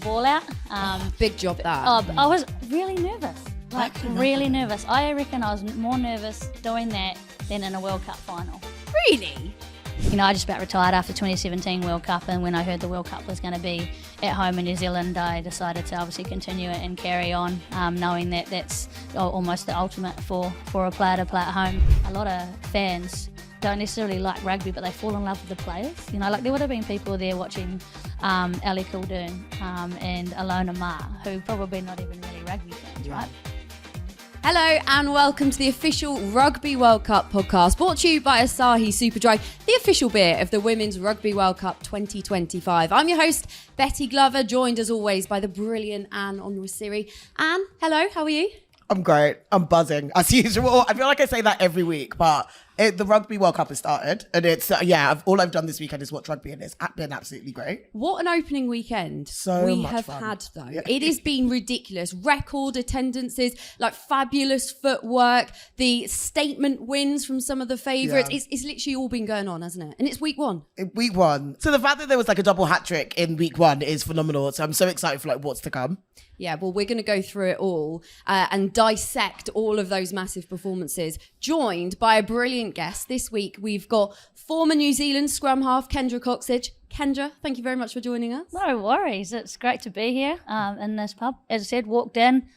ball out. Big job that. I was really nervous, really nervous. I reckon I was more nervous doing that than in a World Cup final. Really? You know, I just about retired after 2017 World Cup, and when I heard the World Cup was going to be at home in New Zealand, I decided to obviously continue it and carry on, knowing that that's almost the ultimate for a player to play at home. A lot of fans don't necessarily like rugby, but they fall in love with the players. You know, like there would have been people there watching Ali Kildern and Alona Ma, who probably not even really rugby fans, right? Hello and welcome to the official Rugby World Cup podcast, brought to you by Asahi Super Dry, the official beer of the Women's Rugby World Cup 2025. I'm your host, Betty Glover, joined as always by the brilliant Anne Onwasiri. Anne, hello, how are you? I'm great. I'm buzzing as usual. I feel like I say that every week, but the Rugby World Cup has started, and it's all I've done this weekend is watch rugby, and it's been absolutely great. What an opening weekend we have had, though. Yeah. It has been ridiculous. Record attendances, like fabulous footwork, the statement wins from some of the favourites. Yeah. It's literally all been going on, hasn't it? And it's week one. Week one. So the fact that there was like a double hat trick in week one is phenomenal. So I'm so excited for like what's to come. Yeah, well, we're going to go through it all and dissect all of those massive performances, joined by a brilliant guest. This week, we've got former New Zealand scrum half, Kendra Cocksedge. Kendra, thank you very much for joining us. No worries. It's great to be here in this pub. As I said, walked in.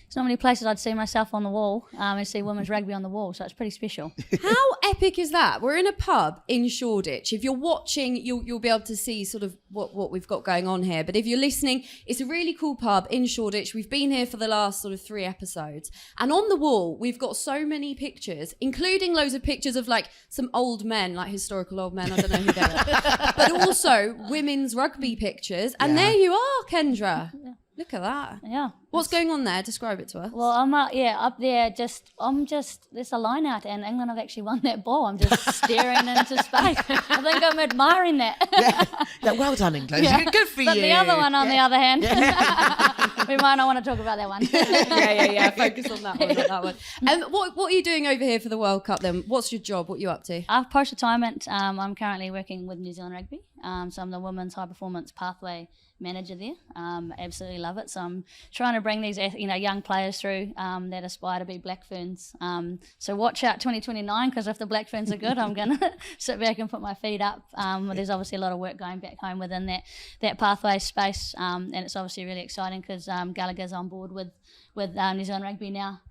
There's not many places I'd see myself on the wall and see women's rugby on the wall, so it's pretty special. How epic is that? We're in a pub in Shoreditch. If you're watching, you'll be able to see sort of what we've got going on here. But if you're listening, it's a really cool pub in Shoreditch. We've been here for the last sort of 3 episodes. And on the wall, we've got so many pictures, including loads of pictures of like some old men, like historical old men. I don't know who they are. But also women's rugby pictures. And there you are, Kendra. Yeah. Look at that. Yeah. What's going on there? Describe it to us. Well, I'm up there, there's a line out and England have actually won that ball. I'm just staring into space. I think I'm admiring that. Yeah, well done, England. Yeah. Good for but you. But the other one, on the other hand, we might not want to talk about that one. Yeah. Focus on that one, not that one. And what are you doing over here for the World Cup then? What's your job? What are you up to? Post-retirement, I'm currently working with New Zealand Rugby. So I'm the Women's High Performance Pathway Manager there. Absolutely love it. So I'm trying to bring these young players through that aspire to be Black Ferns. So watch out 2029, because if the Black Ferns are good, I'm going to sit back and put my feet up. There's obviously a lot of work going back home within that pathway space, and it's obviously really exciting because Gallagher's on board with New Zealand Rugby now.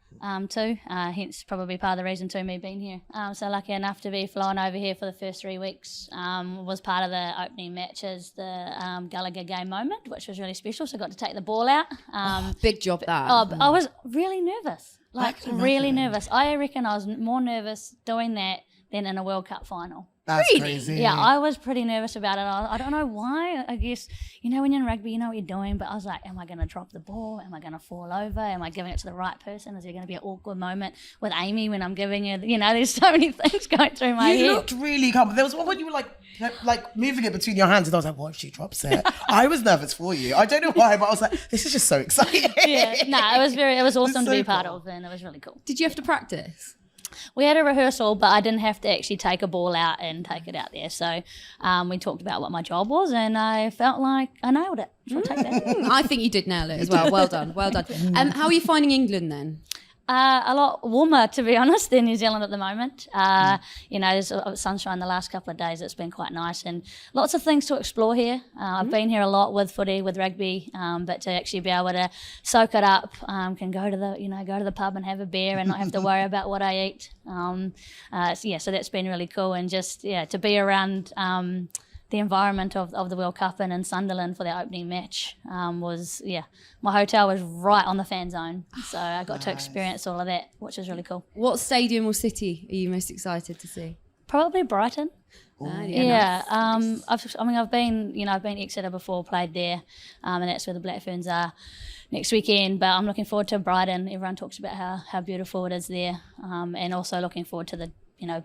Too, hence probably part of the reason to me being here. So lucky enough to be flown over here for the first 3 weeks. Was part of the opening matches, the Gallagher game moment, which was really special. So I got to take the ball out. Big job that. I was really nervous, really nervous. I reckon I was more nervous doing that than in a World Cup final. That's crazy. Yeah, I was pretty nervous about it. I don't know why. I guess, when you're in rugby, you know what you're doing. But I was like, am I going to drop the ball? Am I going to fall over? Am I giving it to the right person? Is there going to be an awkward moment with Amy when I'm giving her? There's so many things going through my head. You looked really calm. There was one when you were like moving it between your hands, and I was like, what if she drops it? I was nervous for you. I don't know why, but I was like, this is just so exciting. It was awesome to be part of, and it was really cool. Did you have to practice? We had a rehearsal, but I didn't have to actually take a ball out and take it out there. So we talked about what my job was, and I felt like I nailed it. Take that. I think you did nail it as well. Well done. How are you finding England then? A lot warmer, to be honest, than New Zealand at the moment. There's sunshine the last couple of days. It's been quite nice, and lots of things to explore here. I've been here a lot with footy, with rugby, but to actually be able to soak it up, can go to the pub and have a beer and not have to worry about what I eat. So that's been really cool, and just to be around the environment of the World Cup and in Sunderland for the opening match my hotel was right on the fan zone, so I got to experience all of that, which was really cool. What stadium or city are you most excited to see? Probably Brighton. Nice. I've been Exeter before, played there, and that's where the Black Ferns are next weekend. But I'm looking forward to Brighton. Everyone talks about how beautiful it is there, and also looking forward to the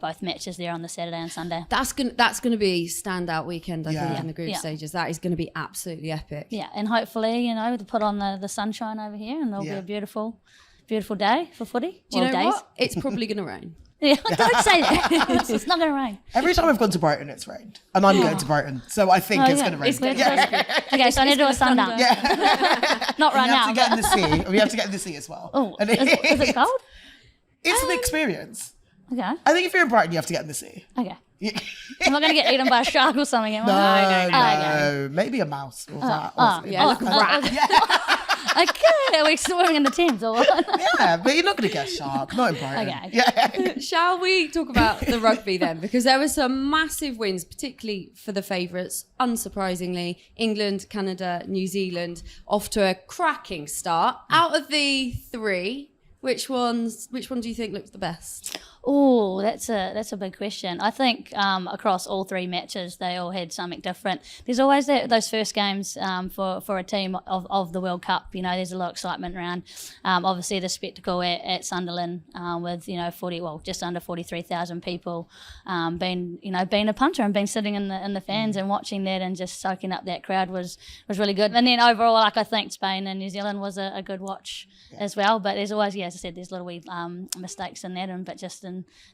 both matches there on the Saturday and Sunday. That's gonna be standout weekend, I think, in the group stages. That is gonna be absolutely epic. Yeah, and hopefully, to put on the sunshine over here, and there'll be a beautiful beautiful day for footy. Do you know days. what? It's probably going to rain. Yeah, don't say that. It's not going to rain. Every time I've gone to Brighton, it's rained. And I'm going to Brighton. So I think it's going to rain. Okay, so I need to do a sundown. Yeah. Not right now. We have to get in the sea. We have to get in the sea as well. Oh, And is it cold? It's an experience. Okay. I think if you're in Brighton, you have to get in the sea. Okay. I'm not going to get eaten by a shark or something. Am I? No. Maybe a mouse or that. Like a rat. Okay, are we swimming in the Thames or what? Yeah, but you're not going to get a shark. Not in Brighton. Okay. Yeah. Shall we talk about the rugby then? Because there were some massive wins, particularly for the favourites, unsurprisingly. England, Canada, New Zealand, off to a cracking start. Out of the three, which one do you think looks the best? Oh, that's a big question. I think across all three matches, they all had something different. There's always those first games for a team of the World Cup. You know, there's a lot of excitement around. Obviously, the spectacle at Sunderland with just under 43,000 people, being a punter and being sitting in the fans and watching that and just soaking up that crowd was really good. And then overall, I think Spain and New Zealand was a good watch as well. But there's always, as I said, there's little wee mistakes in that, but just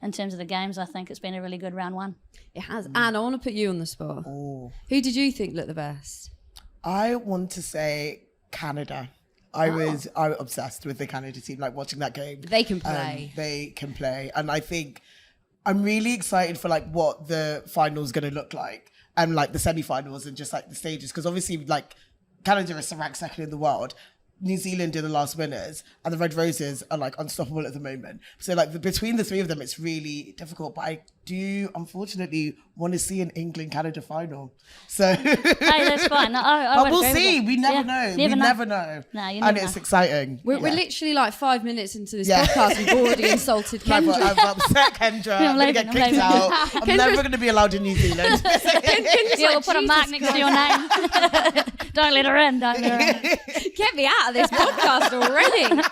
in terms of the games, I think it's been a really good round one. It has. Anne, I want to put you on the spot. Oh. Who did you think looked the best? I want to say Canada. I was obsessed with the Canada team, like watching that game. They can play. They can play. And I think I'm really excited for like what the final's going to look like and like the semi-finals and just like the stages. Because obviously like Canada is ranked second in the world. New Zealand are the last winners, and the Red Roses are like unstoppable at the moment. So like between the three of them, it's really difficult. But I do unfortunately want to see an England-Canada final. So Hey, that's fine. but we'll see. We never know. We never know. No, you and never it's know. exciting. We're literally like 5 minutes into this podcast. We've already insulted Kendra. I've upset Kendra. I'm going to get kicked out. I'm never going to be allowed in New Zealand. We'll put a mark next to your name. Don't let her in. Don't let her in. Get me out of this podcast already.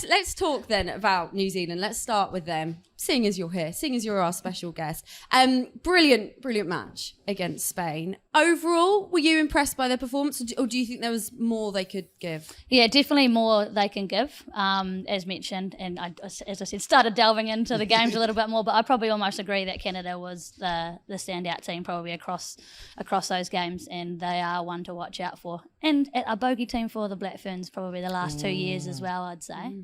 Let's talk then about New Zealand. Let's start with them. Seeing as you're here, seeing as you're our special guest. Brilliant match against Spain. Overall, were you impressed by their performance, or do you think there was more they could give? Yeah, definitely more they can give, as mentioned. And as I said, started delving into the games a little bit more, but I probably almost agree that Canada was the standout team probably across those games, and they are one to watch out for. And a bogey team for the Black Ferns probably the last 2 years as well, I'd say.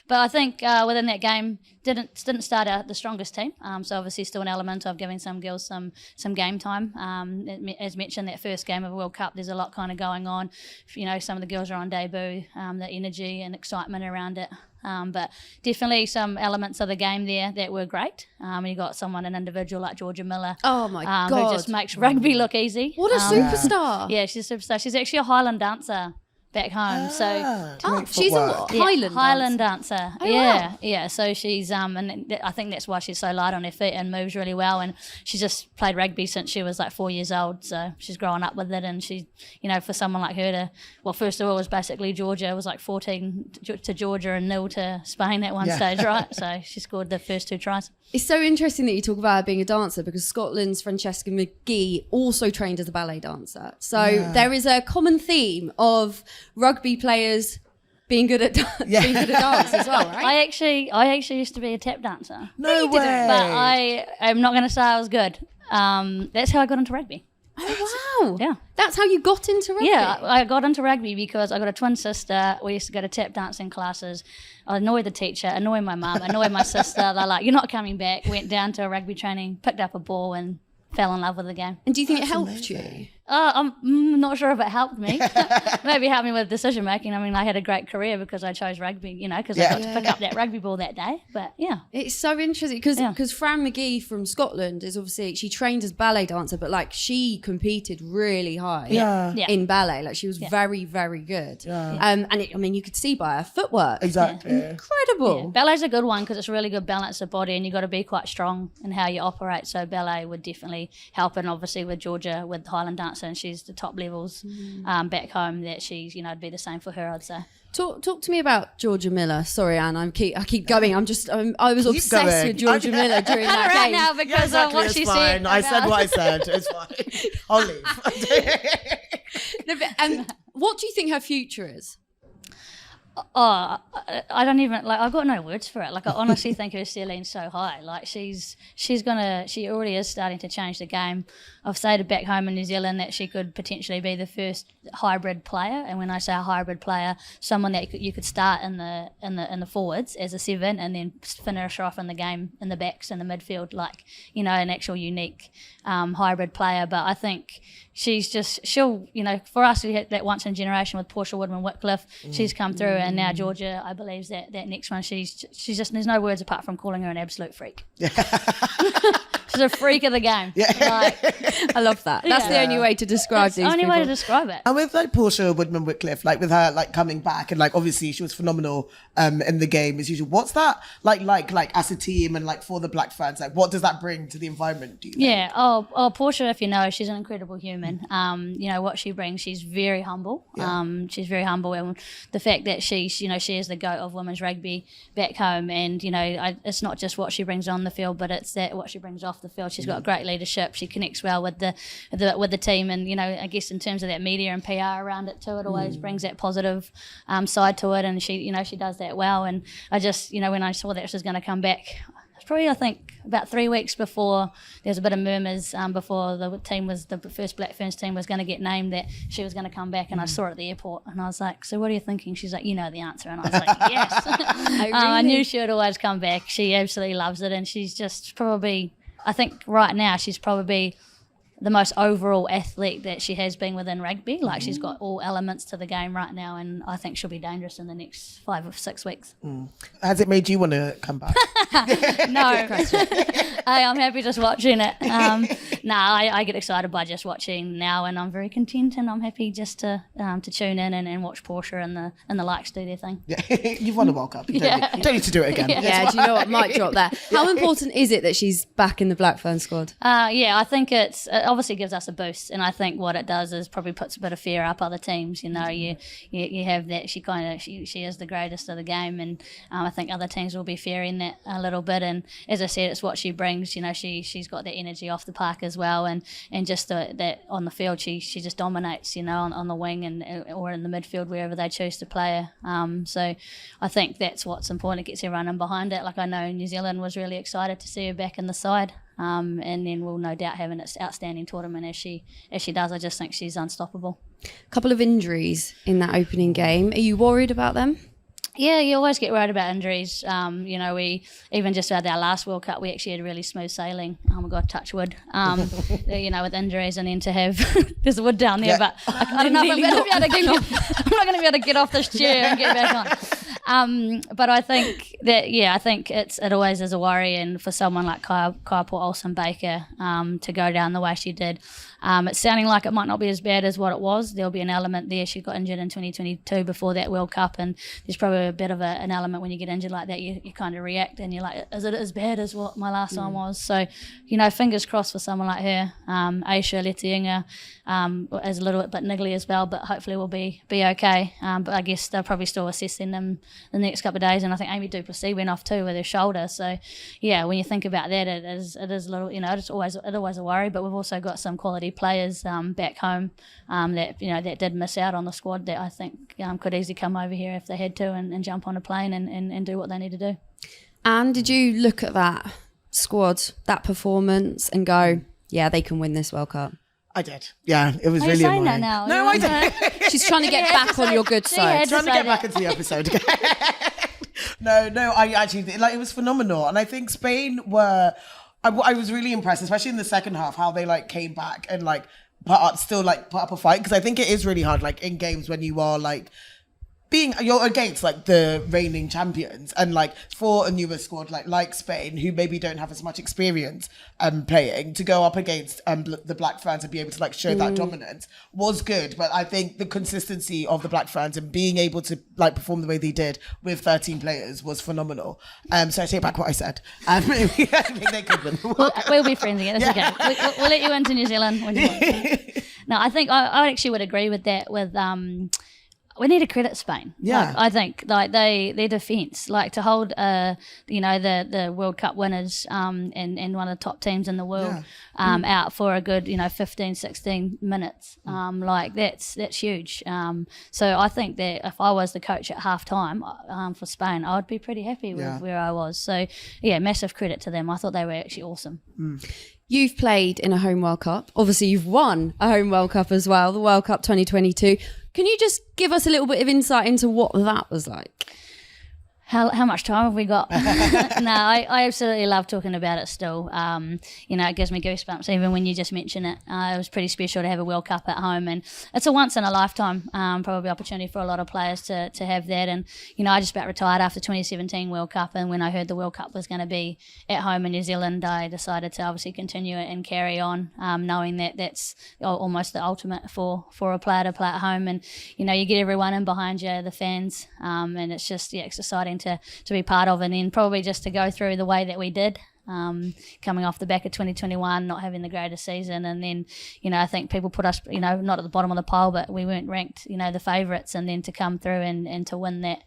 But I think within that game, didn't start out the strongest team. So obviously still an element of giving some girls some game time. As mentioned, that first game of the World Cup, there's a lot kind of going on. Some of the girls are on debut, the energy and excitement around it. But definitely some elements of the game there that were great. You got an individual like Georgia Miller. Oh my God. Who just makes rugby look easy. What a superstar. Yeah, she's a superstar. She's actually a Highland dancer back home. She's a Highland dancer. Oh, yeah, wow. yeah. So she's and I think that's why she's so light on her feet and moves really well. And she just played rugby since she was like 4 years old. So she's grown up with it. And she, for someone like her first of all, it was basically Georgia. It was like 14 to Georgia and 0 to Spain at one stage, right? So she scored the first 2 tries. It's so interesting that you talk about her being a dancer, because Scotland's Francesca McGee also trained as a ballet dancer. So there is a common theme of rugby players being good at being good at dance as well, right? I actually used to be a tap dancer. No way. But I'm not going to say I was good. That's how I got into rugby. Oh, wow. Yeah. That's how you got into rugby? Yeah, I got into rugby because I got a twin sister. We used to go to tap dancing classes. I annoyed the teacher, annoyed my mum, annoyed my sister. They're like, you're not coming back. Went down to a rugby training, picked up a ball and fell in love with the game. And do you think it helped you? I'm not sure if it helped me. Maybe it helped me with decision making. I mean, I had a great career because I chose rugby, because I got to pick up that rugby ball that day. But yeah. It's so interesting because Fran McGee from Scotland is obviously, she trained as ballet dancer, but like she competed really high in ballet. Like she was very, very good. Yeah. And you could see by her footwork. Exactly. Incredible. Yeah. Ballet's a good one because it's a really good balance of body and you've got to be quite strong in how you operate. So ballet would definitely help. And obviously with Georgia, with Highland dancer, and she's the top levels back home, that she's, it'd be the same for her, I'd say. Talk to me about Georgia Miller. Sorry, Anne, I keep going. I was obsessed with Georgia Miller during that right game. now because of what she said. I said what I said. It's fine. I'll leave. What do you think her future is? I don't even like. I've got no words for it. Like I honestly think her ceiling's so high. Like she already is starting to change the game. I've stated back home in New Zealand that she could potentially be the first hybrid player. And when I say a hybrid player, someone that you could start in the forwards as a 7 and then finish off in the game in the backs and the midfield, like an actual unique hybrid player. But I think she'll for us we had that once in a generation with Portia Woodman-Whitcliffe. She's come through, and now Georgia, I believe that next one, she's just, there's no words apart from calling her an absolute freak. She's a freak of the game. I love that. That's the only way to describe these people. That's the only way to describe it. And with like Portia Woodman-Whitcliffe, like with her like coming back, and like obviously she was phenomenal in the game as usual. What's that like as a team, and like for the Black Ferns, like what does that bring to the environment, do you think? Yeah. Oh, Portia, if you know, she's an incredible human. What she brings, she's very humble. She's very humble, and the fact that she is the GOAT of women's rugby back home, and it's not just what she brings on the field, but it's that what she brings off the field. She's got great leadership. She connects well with the team, and I guess in terms of that media and PR around it too, it always brings that positive side to it, and she does that well. And I just when I saw that she was going to come back, probably I think about 3 weeks before there was a bit of murmurs before the first Black Ferns team was going to get named, that she was going to come back, and I saw her at the airport, and I was like, so what are you thinking? She's like, you know the answer. And I was like, yes. I knew she would always come back. She absolutely loves it, and she's just probably, I think right now she's probably the most overall athlete that she has been within rugby. Like she's got all elements to the game right now, and I think she'll be dangerous in the next 5 or 6 weeks. Has it made you want to come back? No. I'm happy just watching it. I get excited by just watching now, and I'm very content, and I'm happy just to tune in and watch Portia and the likes do their thing. Yeah. You've won a World Cup. You don't need to do it again. Yeah, do you know what? Mic drop there. How important is it that she's back in the Black Fern squad? I think it obviously gives us a boost, and I think what it does is probably puts a bit of fear up other teams. You have that she is the greatest of the game, and I think other teams will be fearing that a little bit. And as I said, it's what she brings. She's got that energy off the park as well, and just that on the field she just dominates. On the wing or in the midfield, wherever they choose to play her. So I think that's what's important. It gets everyone in behind it. Like I know New Zealand was really excited to see her back in the side. And then we'll no doubt have an outstanding tournament as she does. I just think she's unstoppable. A couple of injuries in that opening game. Are you worried about them? Yeah, you always get worried about injuries. We even just had our last World Cup, we actually had really smooth sailing. Oh my God, touch wood. With injuries, and then to have there's wood down there, but I don't know if I'm going to be able to I'm not going to be able to get off this chair and get back on. But I think that it always is a worry, and for someone like Kai Olsen-Baker to go down the way she did. It's sounding like it might not be as bad as what it was. There'll be an element there. She got injured in 2022 before that World Cup, and there's probably a bit of an element when you get injured like that, you kind of react, and you're like, is it as bad as what my last one was? So, fingers crossed for someone like her. Aisha Letienga is a little bit niggly as well, but hopefully we'll be okay. But I guess they're probably still assessing them the next couple of days, and I think Amy Duplessis went off too with her shoulder. So, yeah, when you think about that, it is a little, it's always a worry. But we've also got some quality players back home that did miss out on the squad that I think could easily come over here if they had to and jump on a plane and do what they need to do. And did you look at that squad, that performance, and go, yeah, they can win this World Cup? I did. Yeah, it was Are really you saying annoying. that now? No, I didn't. She's trying to get back on your good side. Trying to get back into the episode again. No, I actually, it was phenomenal. And I think Spain were... I was really impressed, especially in the second half, how they came back and put up a fight, because I think it is really hard in games when you are you're against the reigning champions, and for a newer squad like Spain, who maybe don't have as much experience playing, to go up against the Black Ferns and be able to show that dominance was good. But I think the consistency of the Black Ferns and being able to perform the way they did with 13 players was phenomenal. So I take back what I said. I think they could win. We'll be friends again. It's okay. We'll let you into New Zealand when you want. No, I think I actually would agree with that. we need to credit Spain. Yeah. I think their defence, to hold the World Cup winners and one of the top teams in the world out for a good 15, 16 minutes, that's huge. So I think that if I was the coach at half time for Spain, I would be pretty happy with where I was. So yeah, massive credit to them. I thought they were actually awesome. You've played in a home World Cup. Obviously, you've won a home World Cup as well, the World Cup 2022. Can you just give us a little bit of insight into what that was like? How much time have we got? No, I absolutely love talking about it still. It gives me goosebumps even when you just mention it. It was pretty special to have a World Cup at home, and it's a once in a lifetime probably opportunity for a lot of players to have that. And I just about retired after 2017 World Cup, and when I heard the World Cup was going to be at home in New Zealand, I decided to obviously continue it and carry on, knowing that that's almost the ultimate for a player to play at home. And you get everyone in behind you, the fans, and it's just it's exciting to be part of, and then probably just to go through the way that we did, coming off the back of 2021, not having the greatest season, and then I think people put us not at the bottom of the pile, but we weren't ranked the favourites, and then to come through and to win that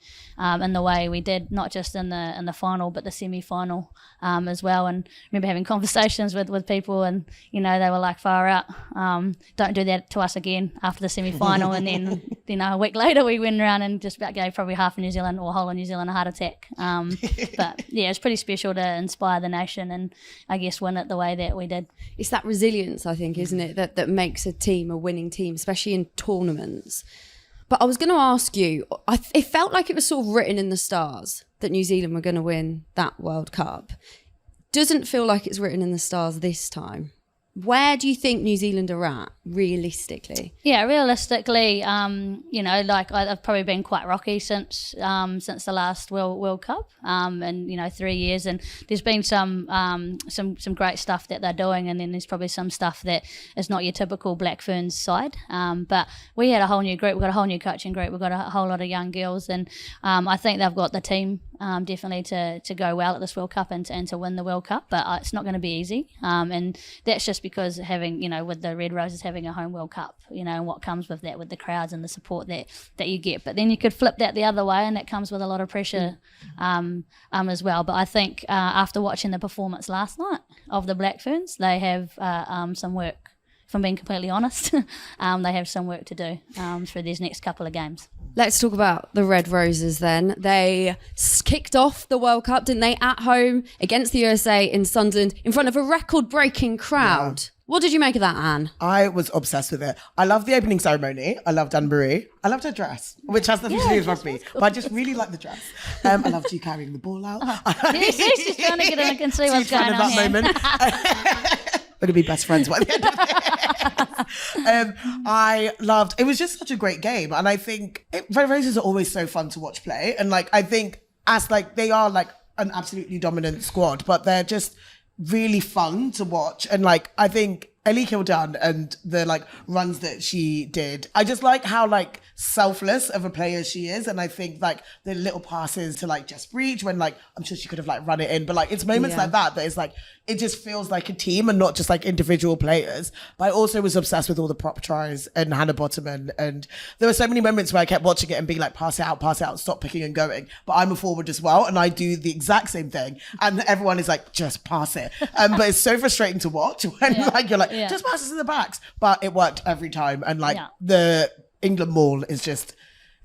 in the way we did, not just in the final but the semi-final as well. And I remember having conversations with people, and they were like, far out, don't do that to us again after the semi-final. And then a week later we went around and just about gave probably half of New Zealand or whole of New Zealand a heart attack. But yeah, it's pretty special to inspire the nation and I guess win it the way that we did. It's that resilience, I think, isn't it, that makes a team a winning team, especially in tournaments. But I was going to ask you, it felt like it was sort of written in the stars that New Zealand were going to win that World Cup. Doesn't feel like it's written in the stars this time. Where do you think New Zealand are at, realistically? Yeah, realistically, I've probably been quite rocky since the last World Cup, and 3 years, and there's been some great stuff that they're doing, and then there's probably some stuff that is not your typical Black Ferns side. But we had a whole new group, we've got a whole new coaching group, we've got a whole lot of young girls, and I think they've got the team definitely to go well at this World Cup and to win the World Cup, but it's not going to be easy, and that's just because having with the Red Roses having a home World Cup, and what comes with that, with the crowds and the support that you get. But then you could flip that the other way, and that comes with a lot of pressure as well. But I think after watching the performance last night of the Black Ferns, they have some work. If I'm being completely honest, they have some work to do for these next couple of games. Let's talk about the Red Roses then. They kicked off the World Cup, didn't they, at home against the USA in Sunderland in front of a record-breaking crowd. Yeah. What did you make of that, Anne? I was obsessed with it. I loved the opening ceremony. I loved Anne-Marie. I loved her dress, which has nothing to do with rugby, but I just really liked the dress. I loved you carrying the ball out. She's just trying to get in and see what's going on here. Moment. We're going to be best friends by the end of it. I loved, it was just such a great game. And I think Red Roses are always so fun to watch play. And I think they are an absolutely dominant squad, but they're just really fun to watch. And I think Ellie Kildan and the runs that she did, I just like how selfless of a player she is. And I think the little passes to just reach when I'm sure she could have run it in, but it's moments like that it's it just feels like a team and not just individual players. But I also was obsessed with all the prop tries and Hannah Bottoman, and there were so many moments where I kept watching it and being pass it out, stop picking and going. But I'm a forward as well, and I do the exact same thing, and everyone is just pass it. But it's so frustrating to watch when you're just pass it to the backs. But it worked every time, and the England maul is just,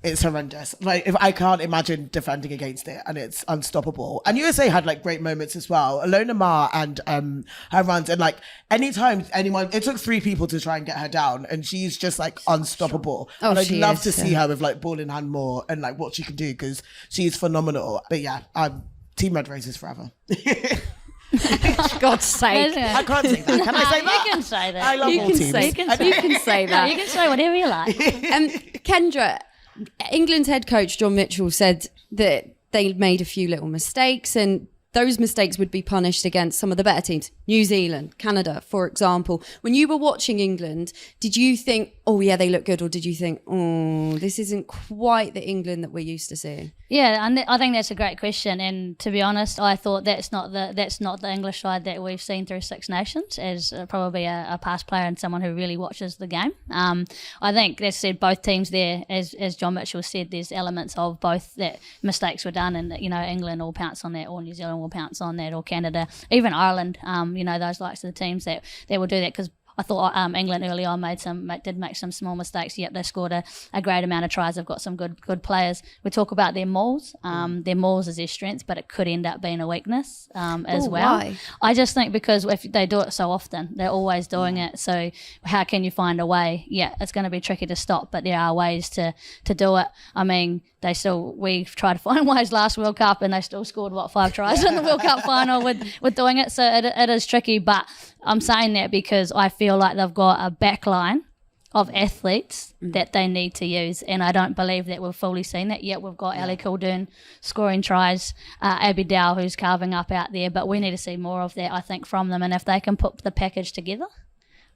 it's horrendous. If I can't imagine defending against it, and it's unstoppable. And USA had great moments as well. Alona Ma and her runs, and anytime anyone, it took 3 people to try and get her down, and she's just unstoppable. Oh, and I'd love to see her with ball in hand more and what she can do, because she's phenomenal. But yeah, I'm Team Red Roses forever. For God's sake. I can't say that. Can I say that? You can say that. I love all teams. You can say that. You can say whatever you like. Kendra, England's head coach John Mitchell said that they made a few little mistakes, and those mistakes would be punished against some of the better teams, New Zealand, Canada, for example. When you were watching England, did you think, oh yeah, they look good, or did you think, oh, this isn't quite the England that we're used to seeing? Yeah, and I think that's a great question. And to be honest, I thought that's not the English side that we've seen through Six Nations, as probably a past player and someone who really watches the game. I think that said, both teams there, as John Mitchell said, there's elements of both that mistakes were done, and England will pounce on that, or New Zealand will pounce on that, or Canada, even Ireland. Those likes of the teams that will do that, because I thought England early on did make some small mistakes. Yep, they scored a great amount of tries. They've got some good players. We talk about their mauls. Their mauls is their strength, but it could end up being a weakness as well. Why? I just think because if they do it so often, they're always doing it. So how can you find a way? Yeah, it's going to be tricky to stop, but there are ways to do it. I mean, we've tried to find ways last World Cup, and they still scored 5 tries in the World Cup final with doing it. So it is tricky, but I'm saying that because I feel like they've got a backline of athletes that they need to use, and I don't believe that we've fully seen that yet. We've got Ali Kildern scoring tries, Abby Dow who's carving up out there, but we need to see more of that, I think, from them. And if they can put the package together,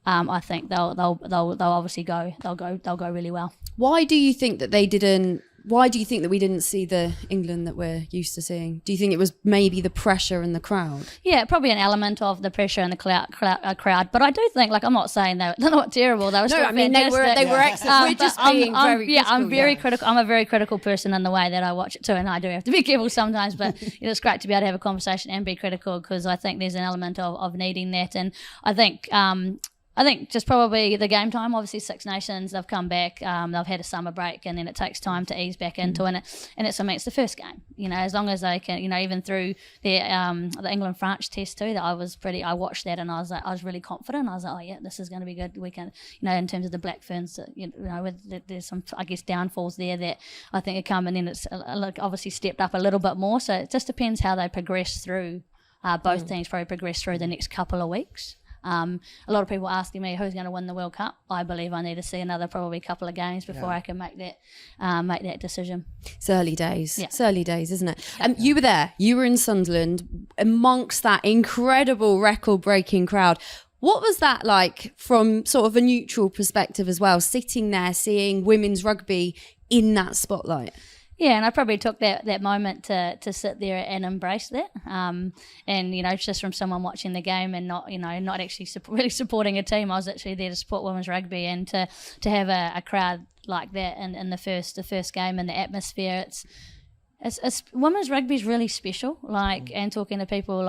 I think they'll obviously go really well. Why do you think that they didn't? Why do you think that we didn't see the England that we're used to seeing? Do you think it was maybe the pressure and the crowd? Yeah, probably an element of the pressure and the crowd. But I do think, I'm not saying they're not terrible. They were still fantastic. they were excellent. We're just being very critical. I'm very critical. I'm a very critical person in the way that I watch it too, and I do have to be careful sometimes. But it's great to be able to have a conversation and be critical, because I think there's an element of needing that. And I think just probably the game time. Obviously, Six Nations, they've come back. They've had a summer break, and then it takes time to ease back into it. And it's the first game. As long as they can, even through the England-France test too. That I watched that, and I was really confident. I was like, oh yeah, this is going to be good. We can, in terms of the Black Ferns, there's some, I guess, downfalls there that I think are coming in. It's obviously stepped up a little bit more. So it just depends how they progress through. Both teams probably progress through the next couple of weeks. A lot of people asking me who's going to win the World Cup. I believe I need to see another probably couple of games before I can make that decision. It's early days. Yeah. It's early days, isn't it? You were there. You were in Sunderland amongst that incredible record-breaking crowd. What was that like from sort of a neutral perspective as well, sitting there seeing women's rugby in that spotlight? Yeah, and I probably took that moment to sit there and embrace that. And just from someone watching the game and not actually really supporting a team, I was actually there to support women's rugby, and to have a crowd like that in the first game, and the atmosphere. It's women's rugby is really special. And talking to people,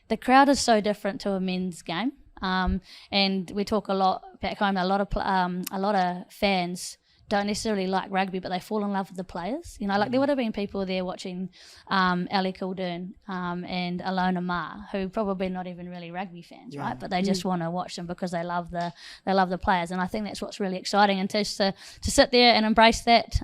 the crowd is so different to a men's game. And we talk a lot back home. A lot of fans don't necessarily like rugby, but they fall in love with the players. There would have been people there watching Ali Kildern and Alona Ma, who probably not even really rugby fans, right? But they just want to watch them because they love the players, and I think that's what's really exciting. And to sit there and embrace that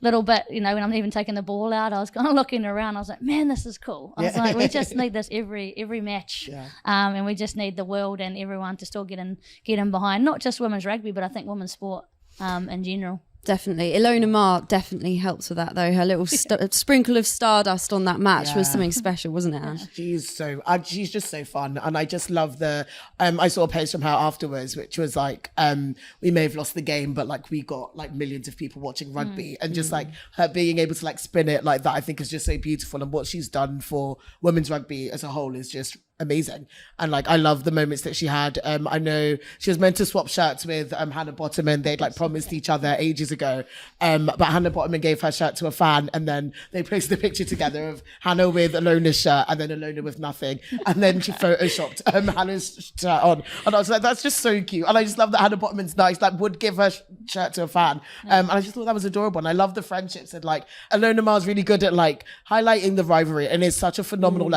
little bit, when I'm even taking the ball out, I was kind of looking around. I was like, man, this is cool. I was like, we just need this every match, and we just need the world and everyone to still get in behind, not just women's rugby, but I think women's sport. In general. Definitely. Alona Ma definitely helps with that, though. Her little sprinkle of stardust on that match was something special, wasn't it, Ash? She's just so fun. And I just love I saw a post from her afterwards, which was we may have lost the game, but we got millions of people watching rugby. And just her being able to spin it like that, I think is just so beautiful. And what she's done for women's rugby as a whole is just amazing. And I love the moments that she had. I know she was meant to swap shirts with Hannah Bottoman. They'd promised each other ages ago, but Hannah Bottoman gave her shirt to a fan, and then they posted a picture together of Hannah with Alona's shirt and then Alona with nothing, and then she photoshopped Hannah's shirt on, and I was like, that's just so cute. And I just love that Hannah Bottoman's nice, would give her shirt to a fan, and I just thought that was adorable. And I love the friendships, and Alona Ma's really good at highlighting the rivalry, and is such a phenomenal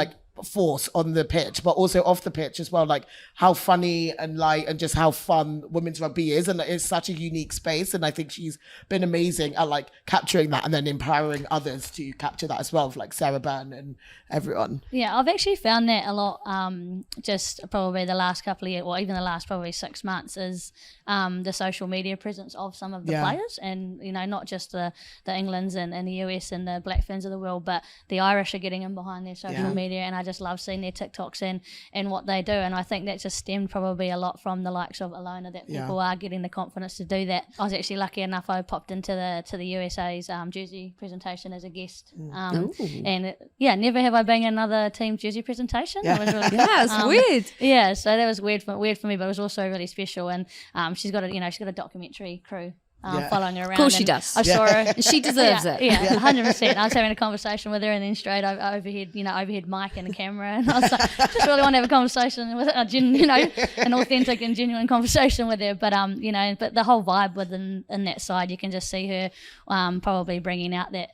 force on the pitch, but also off the pitch as well, how funny and light and just how fun women's rugby is, and it's such a unique space. And I think she's been amazing at capturing that and then empowering others to capture that as well, Sarah Byrne and everyone. Yeah, I've actually found that a lot, just probably the last couple of years, or even the last probably 6 months, is the social media presence of some of the players, and not just the Englands and the US and the Black Ferns of the world, but the Irish are getting in behind their social media, and I just love seeing their TikToks and what they do. And I think that just stemmed probably a lot from the likes of Alona, that people are getting the confidence to do that. I was actually lucky enough, I popped into the USA's jersey presentation as a guest. And never have I been in another team jersey presentation. It was really it's weird. Yeah, so that was weird for me, but it was also really special. And she's got a documentary crew following her around. Of course she does. I saw her. She deserves it. Yeah, 100%. I was having a conversation with her, and then straight overhead mic and a camera, and I was like, just really want to have a conversation with her, an authentic and genuine conversation with her. But but the whole vibe within in that side, you can just see her probably bringing out that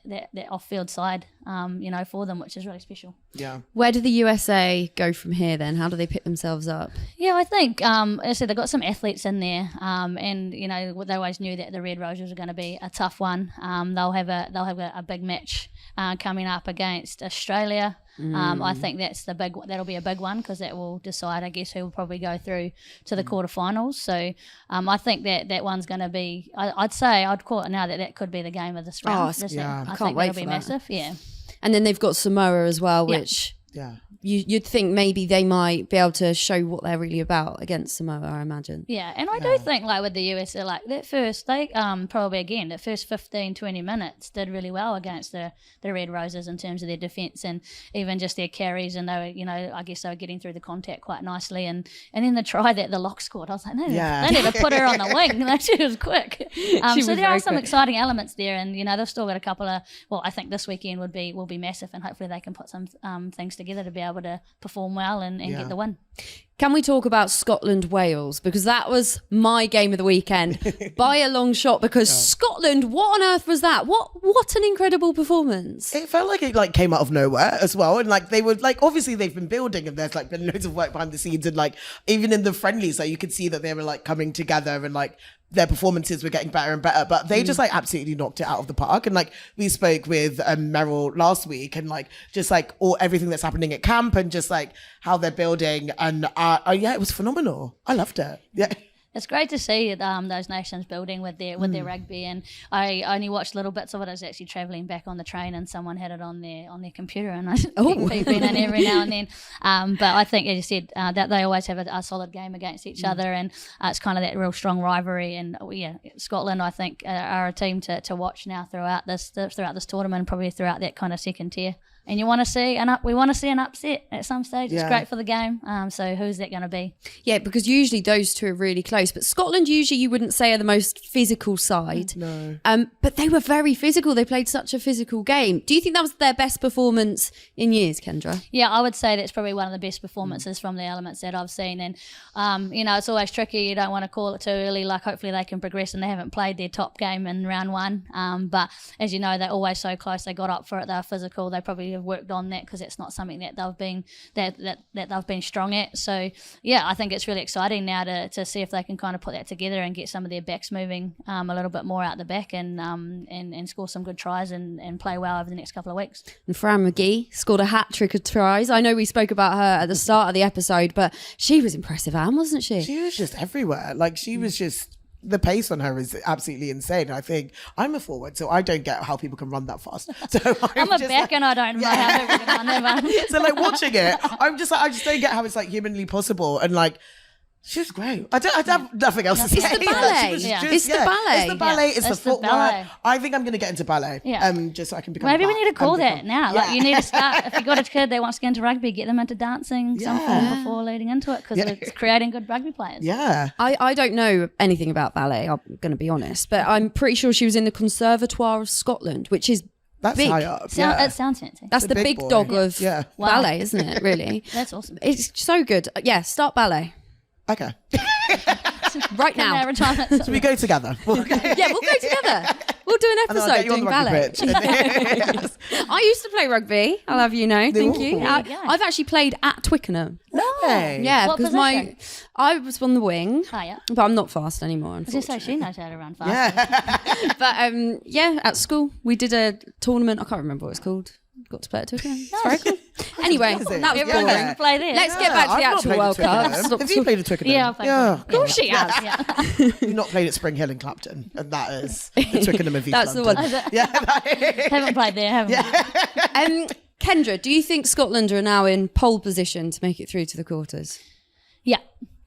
off-field side, for them, which is really special. Yeah. Where do the USA go from here then? How do they pick themselves up? Yeah, I think, as I said, they've got some athletes in there, and they always knew that the Red Roses are going to be a tough one. They'll have a big match coming up against Australia. I think that'll be a big one, because that will decide, I guess, who will probably go through to the quarterfinals. So I think that one's going to be, I'd call it now that could be the game of this round. Oh, I can't think wait that'll be for that. massive. Yeah. And then they've got Samoa as well, which you'd think maybe they might be able to show what they're really about against Samoa, I imagine. Yeah, and I do think, like, with the USA, like, that first 15, 20 minutes did really well against the Red Roses in terms of their defence and even just their carries, and they were, I guess they were getting through the contact quite nicely, and then the try that the lock scored, I was like, they never put her on the wing. She was quick. So there are some exciting elements there, and they've still got a couple of, I think this weekend will be massive, and hopefully they can put some things together to be able to perform well and get the win. Can we talk about Scotland-Wales? Because that was my game of the weekend by a long shot, because Scotland, what on earth was that? What an incredible performance. It felt like it came out of nowhere as well. And they were obviously they've been building, and there's been loads of work behind the scenes, and even in the friendlies, you could see that they were coming together, and their performances were getting better and better, but they just absolutely knocked it out of the park. And we spoke with Meryl last week, and just everything that's happening at camp, and just how they're building, and it was phenomenal. I loved it. Yeah. It's great to see those nations building with their rugby, and I only watched little bits of it. I was actually travelling back on the train, and someone had it on their computer, and I keep peeping in every now and then. But I think, as you said, that they always have a solid game against each other, and it's kind of that real strong rivalry. And Scotland, I think, are a team to watch now throughout this tournament, probably throughout that kind of second tier. And we want to see an upset at some stage. It's great for the game. So who's that going to be? Yeah, because usually those two are really close. But Scotland usually you wouldn't say are the most physical side. No. But they were very physical. They played such a physical game. Do you think that was their best performance in years, Kendra? Yeah, I would say that's probably one of the best performances from the elements that I've seen. And, it's always tricky. You don't want to call it too early. Hopefully they can progress, and they haven't played their top game in round one. But as you know, they're always so close. They got up for it. They were physical. They probably have worked on that, because it's not something that they've been strong at. So I think it's really exciting now to see if they can kind of put that together and get some of their backs moving a little bit more out the back, and score some good tries and play well over the next couple of weeks. And Fran McGee scored a hat-trick of tries. I know we spoke about her at the start of the episode, but she was impressive, Anne, wasn't she? She was just everywhere. She was just, the pace on her is absolutely insane. I think I'm a forward, so I don't get how people can run that fast. So I'm a back, and I don't know how people can run that. So watching it, I just don't get how it's humanly possible. And she was great. I have nothing else to say. It's the ballet. It's the ballet. It's the ballet. It's the It's the footwork. ballet. I think I'm going to get into ballet. Yeah. Just so I can become. Maybe we back need to call and that become- now. Yeah. You need to start. If you've got a kid that wants to get into rugby, get them into dancing some form before leading into it, because it's creating good rugby players. Yeah. I don't know anything about ballet, I'm going to be honest, but I'm pretty sure she was in the Conservatoire of Scotland, which is That's big. high up. It sounds fancy. That's the big boy. dog of Yeah. ballet, isn't it, really? That's awesome. It's so good. Yeah, start ballet. Okay. Right now. Their retirement. So we go together. Yeah, we'll go together. We'll do an And then I'll episode get you on doing the rugby ballet. pitch. Yes. I used to play rugby. I'll have you know. Thank you. Ooh. I've actually played at Twickenham. Hey. Yeah, What because position? I was on the wing, Oh, yeah. but I'm not fast anymore. I was going to say, Unfortunately. she knows how to run fast. But at school we did a tournament. I can't remember what it's called. Got to play at Twickenham. It's very cool. Anyway, that was Amazing. boring. Yeah. Play there. Let's get back to the I've not actual played World at Cup. Twickenham. Stop Have you played at Twickenham? Yeah, I've played Yeah. Twickenham. Of course she has. Yeah. You've not played at Spring Hill in Clapton, and that is the Twickenham of East That's the London. one. Yeah. Haven't played there, haven't we? Kendra, do you think Scotland are now in pole position to make it through to the quarters? Yeah.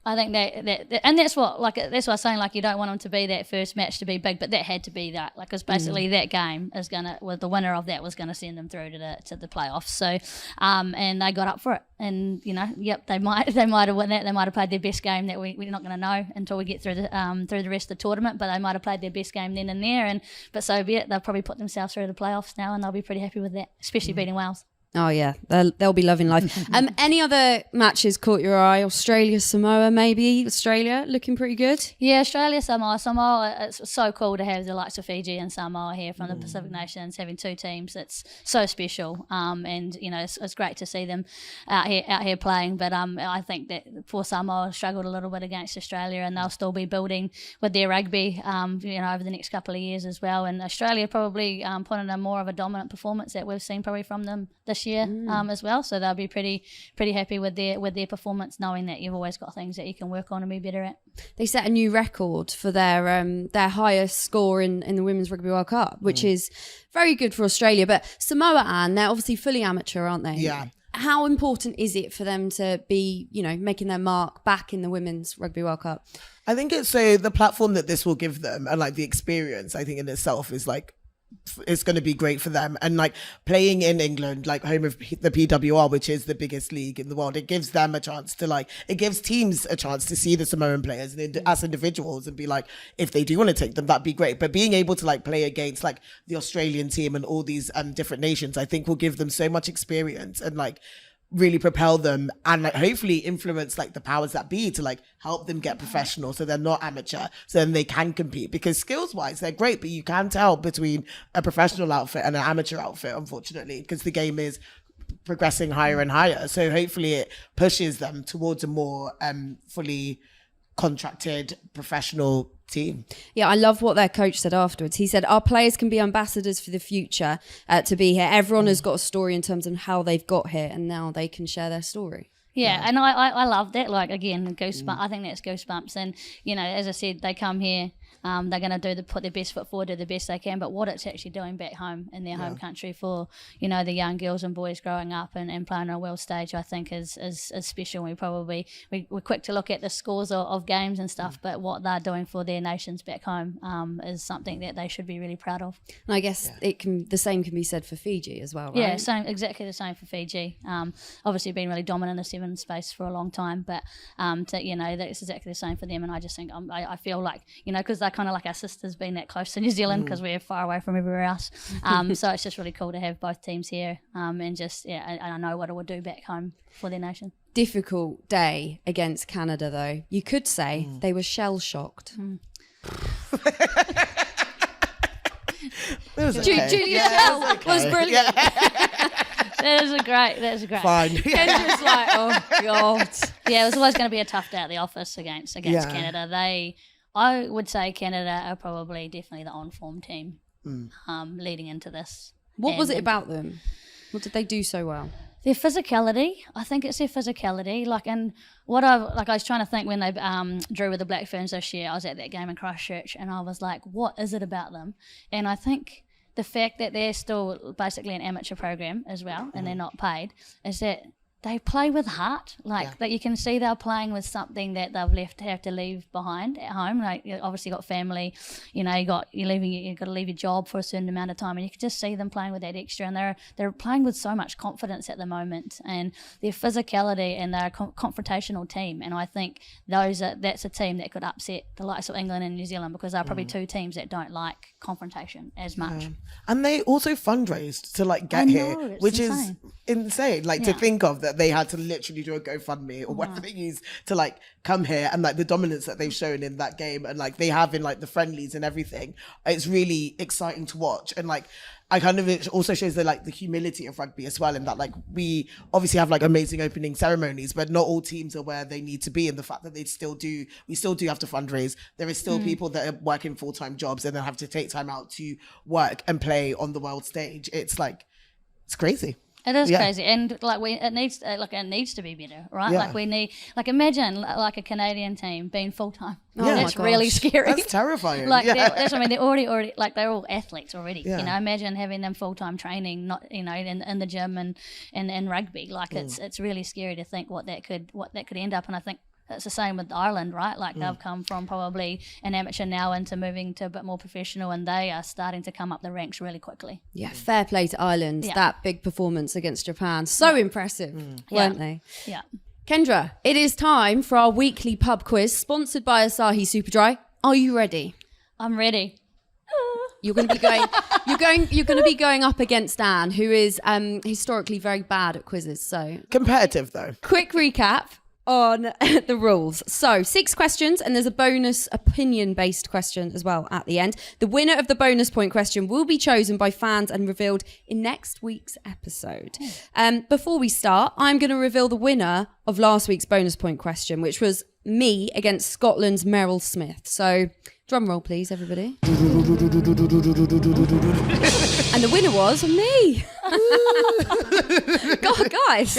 I think that and that's what I was saying, like, you don't want them to be that first match to be big, but that had to be that, like, because basically that game is the winner of that was gonna send them through to the playoffs. So, and they got up for it, and they might have won that. They might have played their best game that we're not gonna know until we get through the rest of the tournament. But they might have played their best game then and there, but so be it. They'll probably put themselves through the playoffs now, and they'll be pretty happy with that, especially beating Wales. Oh yeah, they'll be loving life. Any other matches caught your eye? Australia, Samoa, maybe. Australia looking pretty good. Yeah, Australia, Samoa. It's so cool to have the likes of Fiji and Samoa here from the Pacific Nations, having two teams. It's so special. And it's great to see them out here playing. But I think that poor Samoa struggled a little bit against Australia, and they'll still be building with their rugby, over the next couple of years as well. And Australia probably put in a more of a dominant performance that we've seen probably from them this year as well, so they'll be pretty happy with their performance, knowing that you've always got things that you can work on and be better at. They set a new record for their highest score in the Women's Rugby World Cup, which is very good for Australia. But Samoa, Anne, they're obviously fully amateur, aren't they? Yeah. How important is it for them to be, making their mark back in the Women's Rugby World Cup? I think it's the platform that this will give them, and like the experience, I think in itself is like, it's going to be great for them. And like playing in England, like home of the PWR, which is the biggest league in the world, it gives them a chance to it gives teams a chance to see the Samoan players as individuals and be like, if they do want to take them, that'd be great. But being able to play against the Australian team and all these different nations, I think will give them so much experience and really propel them and hopefully influence the powers that be to help them get professional, so they're not amateur, so then they can compete, because skills wise they're great, but you can tell between a professional outfit and an amateur outfit, unfortunately, because the game is progressing higher and higher. So hopefully it pushes them towards a more fully contracted professional team. Yeah, I love what their coach said afterwards. He said, our players can be ambassadors for the future to be here. Everyone has got a story in terms of how they've got here, and now they can share their story. Yeah, and I love that. Again, goosebumps. I think that's goosebumps. And as I said, they come here. They're going to put their best foot forward, do the best they can. But what it's actually doing back home in their home country for the young girls and boys growing up and playing on a world stage, I think is special. We're quick to look at the scores of games and stuff, but what they're doing for their nations back home is something that they should be really proud of. And I guess the same can be said for Fiji as well, right? Yeah, exactly the same for Fiji. Obviously been really dominant in the seven space for a long time, but that's exactly the same for them. And I just think I feel like because they're kind of like our sisters, being that close to New Zealand, because we're far away from everywhere else. So it's just really cool to have both teams here, and just and I know what it would do back home for their nation. Difficult day against Canada, though. You could say they were shell shocked. Julia Shell was brilliant. That is a great. Fine. Kendra's like, oh god. Yeah, it was always going to be a tough day at the office against Canada. I would say Canada are probably definitely the on-form team leading into this. What was it about them? What did they do so well? Their physicality. I think it's their physicality. And what I was trying to think when they drew with the Black Ferns this year. I was at that game in Christchurch, and I was like, what is it about them? And I think the fact that they're still basically an amateur program as well, and they're not paid, is that they play with heart, that you can see they're playing with something that they've have to leave behind at home. You obviously got family, you've got to leave your job for a certain amount of time, and you can just see them playing with that extra. And they're playing with so much confidence at the moment, and their physicality, and they're a confrontational team. And I think that's a team that could upset the likes of England and New Zealand, because they're probably two teams that don't like confrontation as much. And they also fundraised to get here, which is insane. To think of that they had to literally do a GoFundMe or whatever they use to come here, and the dominance that they've shown in that game, and they have in the friendlies and everything. It's really exciting to watch. And it also shows the humility of rugby as well, in that we obviously have amazing opening ceremonies, but not all teams are where they need to be, and the fact that we still do have to fundraise. There is still people that are working full-time jobs and then have to take time out to work and play on the world stage. It's crazy. It is Yeah. crazy, and like it needs to be better, right? Yeah. Like we need, like imagine like a Canadian team being full time. Oh Yeah. That's my really gosh. scary. That's terrifying. Like yeah. that's what I mean. They're already like they're all athletes already. Yeah. You know, imagine having them full time training, not in the gym and in rugby. Like it's really scary to think what that could end up. And I think it's the same with Ireland, right? Like they've come from probably an amateur now into moving to a bit more professional, and they are starting to come up the ranks really quickly. Yeah, fair play to Ireland. Yeah. That big performance against Japan. So impressive, weren't they? Yeah. Kendra, it is time for our weekly pub quiz sponsored by Asahi Super Dry. Are you ready? I'm ready. You're going to be going. You're going to be going up against Anne, who is historically very bad at quizzes. So, Competitive though. quick recap on the rules. So 6 questions, and there's a bonus opinion-based question as well at the end. The winner of the bonus point question will be chosen by fans and revealed in next week's episode. Before we start, I'm going to reveal the winner of last week's bonus point question, which was me against Scotland's Meryl Smith. So drum roll, please, everybody. And the winner was me. God, guys.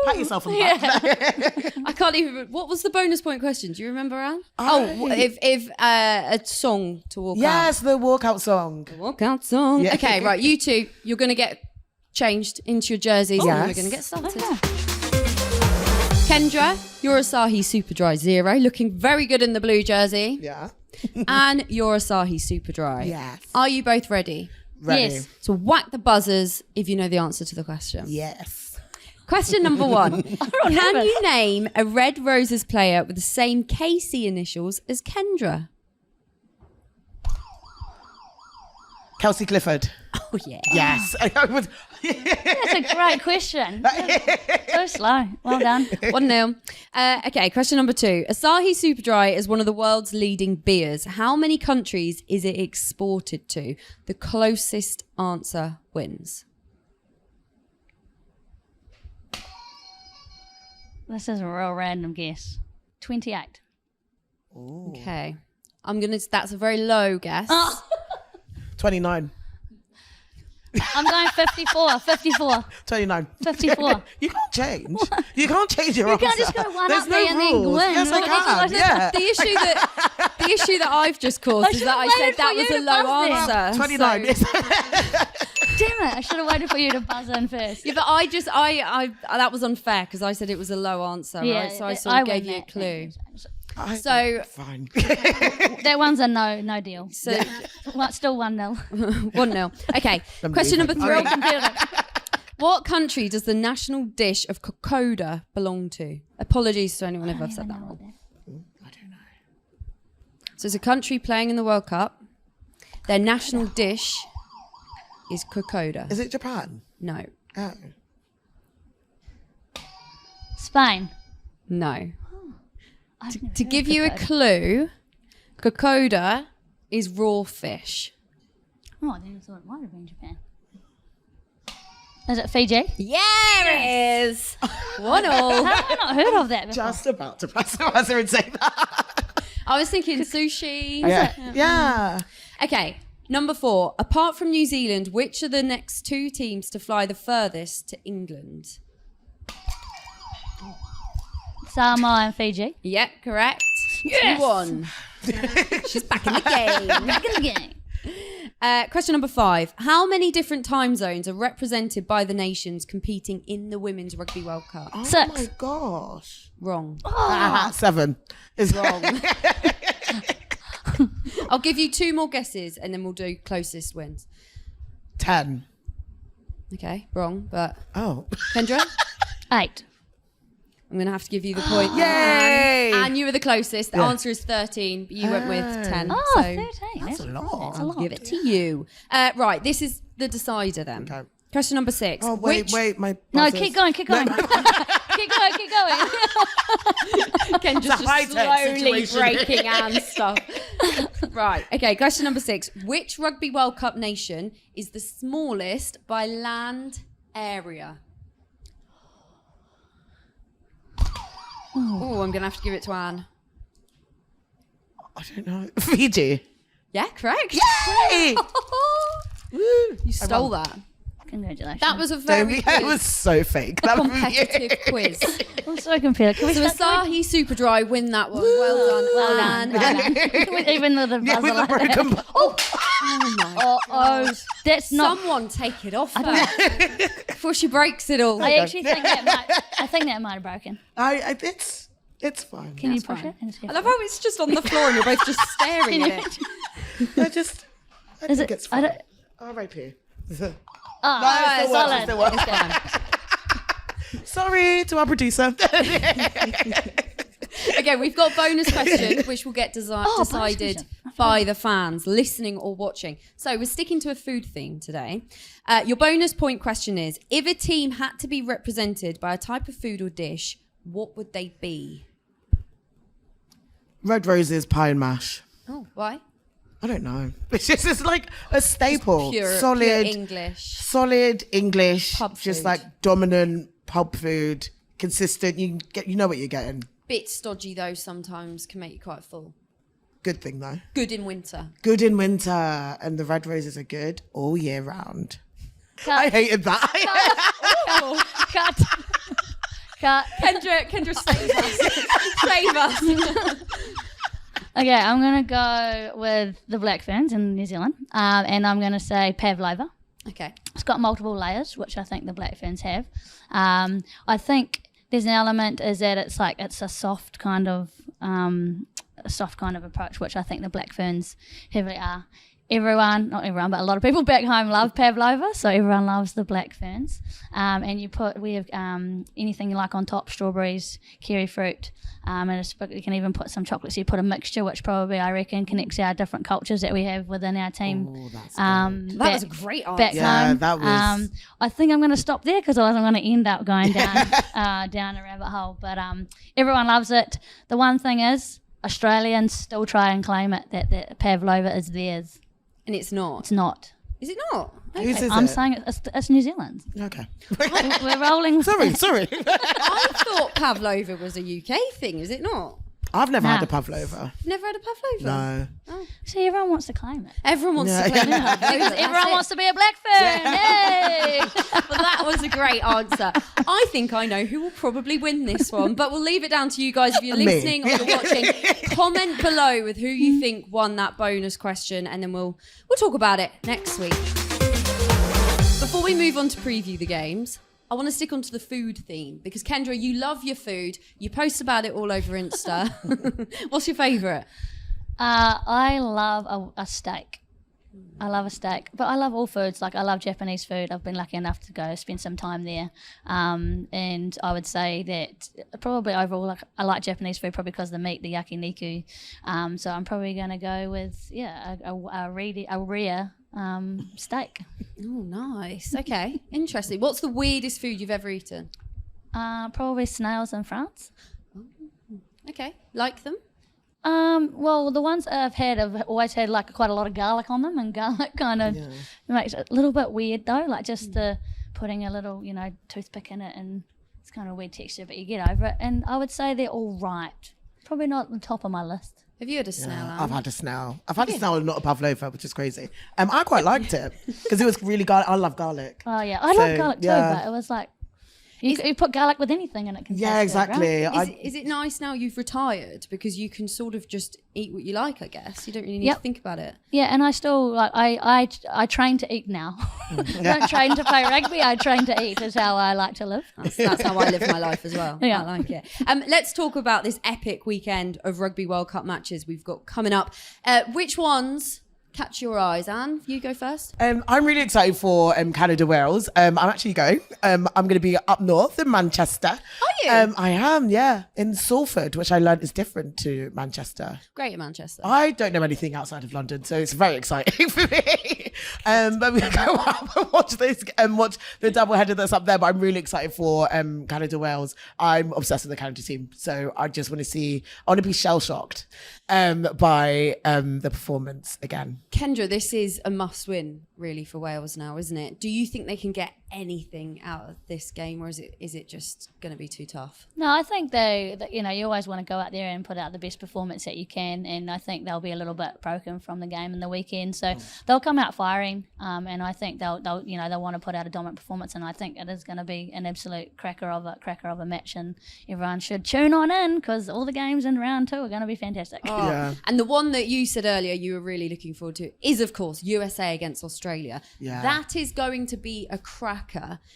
Pat yourself on the back. I can't even. What was the bonus point question? Do you remember, Anne? If a song to walk out. Yes, the walkout song. Walkout song. Yeah. Okay, right. You two, you're going to get changed into your jerseys, and Yes. we're going to get started. Kendra, your Asahi Super Dry 0, looking very good in the blue jersey. Yeah. And your Asahi Super Dry. Yes. Are you both ready? Ready. Yes. So whack the buzzers if you know the answer to the question. Yes. Question number 1. Can you name a Red Roses player with the same KC initials as Kendra? Kelsey Clifford. Oh, yeah. Yes. I would. That's a great question. So slow. Well done. 1-0. Okay, question number 2. Asahi Super Dry is one of the world's leading beers. How many countries is it exported to? The closest answer wins. This is a real random guess. 28. Okay. That's a very low guess. 29. I'm going 54. 54. 29. 54. You can't change. You can't change your You answer. can't just go one There's up no there and then rules. win. Yes, I Well, that's what I can. said. Yeah. The issue that I've just caused is that I said waited that for was you a to low buzz then. answer. 29. Damn it. I should have waited for you to buzz in first. Yeah, but I that was unfair because I said it was a low answer, right? So I sort of gave you a clue. So Fine. That one's a no deal. So Still 1-0. 1-0. Okay. Question number 3. What country does the national dish of Kokoda belong to? Apologies to anyone if I've said that wrong. I don't know. So it's a country playing in the World Cup. Their national dish is Kokoda. Is it Japan? No. Oh. No. Spain. To give you a clue, Kokoda is raw fish. Oh, I didn't thought it might have been Japan. Is it Fiji? Yeah, it is. 1-0. How have I not heard of that before? Just about to press the buzzer and say that. I was thinking sushi. Yeah. Okay, number 4. Apart from New Zealand, which are the next 2 teams to fly the furthest to England? Samoa and Fiji. Yep, correct. Yes! 2-1. She's back in the game. Back in the game. Question number 5. How many different time zones are represented by the nations competing in the Women's Rugby World Cup? Oh 6. my gosh. Wrong. 7. Is Wrong. I'll give you 2 more guesses and then we'll do closest wins. 10. Okay, wrong, but Oh. Kendra, 8. I'm going to have to give you the point. Yay! And you were the closest. The Yeah. answer is 13, but you went with 10. Oh, so 13. That's a lot. That's a lot. give it to you. Right, this is the decider then. Okay. Question number 6. Oh, wait, my No, buzzers. keep going. keep going. Keep going. Kendra's It's a high-tech slowly situation. breaking Anne's stuff. Right, okay, question number 6. Which Rugby World Cup nation is the smallest by land area? Oh, I'm going to have to give it to Anne. I don't know. Fiji. Yeah, correct. Yay! Woo! You stole that. Congratulations. That was a very It was so fake. That competitive quiz. I'm so competitive. Can we So start- Asahi Super Dry win that one. Well done. Well done. Well done. Can we- Even though the buzzer with the like that. broken. Oh my Oh, that's not. Someone take it off her before she breaks it all. I actually think that might have broken. It's fine. Can you push it? I love how it's just on the floor and you're both just staring at it. I Is think it? it's I fine. don't. Oh, right here. Oh, No, it's solid. still works. Sorry to our producer. Okay, we've got a bonus question, which will get bonus decided question. by the fans listening or watching. So we're sticking to a food theme today. Your bonus point question is, if a team had to be represented by a type of food or dish, what would they be? Red roses, pie and mash. Oh, why? I don't know. It's like a staple. Pure solid English. Pub just food. like dominant pub food. Consistent. You know what you're getting. Bit stodgy though, sometimes can make you quite full. Good thing though. Good in winter. Good in winter. And the red roses are good all year round. Cut. I hated that. Cut. Cut. Kendra, save us. Save us. Okay, I'm gonna go with the black ferns in New Zealand, and I'm gonna say pavlova. Okay. It's got multiple layers, which I think the black ferns have. I think there's an element is that it's a soft kind of approach, which I think the black ferns heavily are. Not everyone, but a lot of people back home love pavlova, so everyone loves the black ferns. And we have anything you like on top, strawberries, kiwi fruit, and you can even put some chocolate. So you put a mixture, which probably I reckon connects our different cultures that we have within our team. Oh, that's That was a great answer. Back Yeah, home. that was- I think I'm going to stop there because otherwise I'm going to end up going down down a rabbit hole. But everyone loves it. The one thing is, Australians still try and claim it that pavlova is theirs. And it's not. It's not. Is it not? Whose is I'm it? saying it's New Zealand. Okay. We're rolling. With sorry. I thought pavlova was a UK thing. Is it not? I've never had Nah. a pavlova. Never had a pavlova. No. See, everyone wants to claim it. Everyone wants to claim Yeah. pavlova. That's Everyone it. wants to be a black fern. Yay! But that was a great answer. I think I know who will probably win this one, but we'll leave it down to you guys if you're Me. listening or you're watching. Comment below with who you think won that bonus question, and then we'll talk about it next week. Before we move on to preview the games, I want to stick onto the food theme because Kendra, you love your food. You post about it all over Insta. What's your favourite? I love a steak. I love a steak, but I love all foods. Like I love Japanese food. I've been lucky enough to go spend some time there, and I would say that probably overall, I like Japanese food probably because of the meat, the yakiniku. So I'm probably going to go with a rare steak. Oh, nice. Okay, interesting. What's the weirdest food you've ever eaten? Probably snails in France. Okay, like them? Well, the ones I've had have always had quite a lot of garlic on them, and garlic kind of makes it a little bit weird though, just putting a little, toothpick in it, and it's kind of a weird texture, but you get over it. And I would say they're all right. Probably not at the top of my list. Have you had a snail? Yeah, Anne? I've had a snail. I've had a snail and not a pavlova, which is crazy. I quite liked it because it was really garlic. I love garlic. Oh yeah, I So, love garlic too, yeah. but it was you put garlic with anything and it can Yeah, taste good, right? exactly. Is it nice now you've retired because you can sort of just eat what you like? I guess you don't really need to think about it. Yeah, and I still I train to eat now. I don't train to play rugby. I train to eat. Is how I like to live. That's how I live my life as well. Yeah. I like it. Let's talk about this epic weekend of Rugby World Cup matches we've got coming up. Which ones catch your eyes? Anne, you go first. I'm really excited for Canada Wales. I'm actually going. I'm going to be up north in Manchester. Are you? I am, yeah, in Salford, which I learned is different to Manchester. Great at Manchester. I don't know anything outside of London, so it's very exciting for me. But we go up and watch this and watch the double header that's up there. But I'm really excited for Canada Wales. I'm obsessed with the Canada team, so I just want to see. I want to be shell shocked by the performance again. Kendra, this is a must-win really for Wales now, isn't it? Do you think they can get anything out of this game, or is it just going to be too tough? No, I think you always want to go out there and put out the best performance that you can, and I think they'll be a little bit broken from the game in the weekend, so they'll come out firing, and I think they'll want to put out a dominant performance, and I think it is going to be an absolute cracker of a match, and everyone should tune on in because all the games in round 2 are going to be fantastic. And the one that you said earlier you were really looking forward to is, of course, USA against Australia. That is going to be a cracker.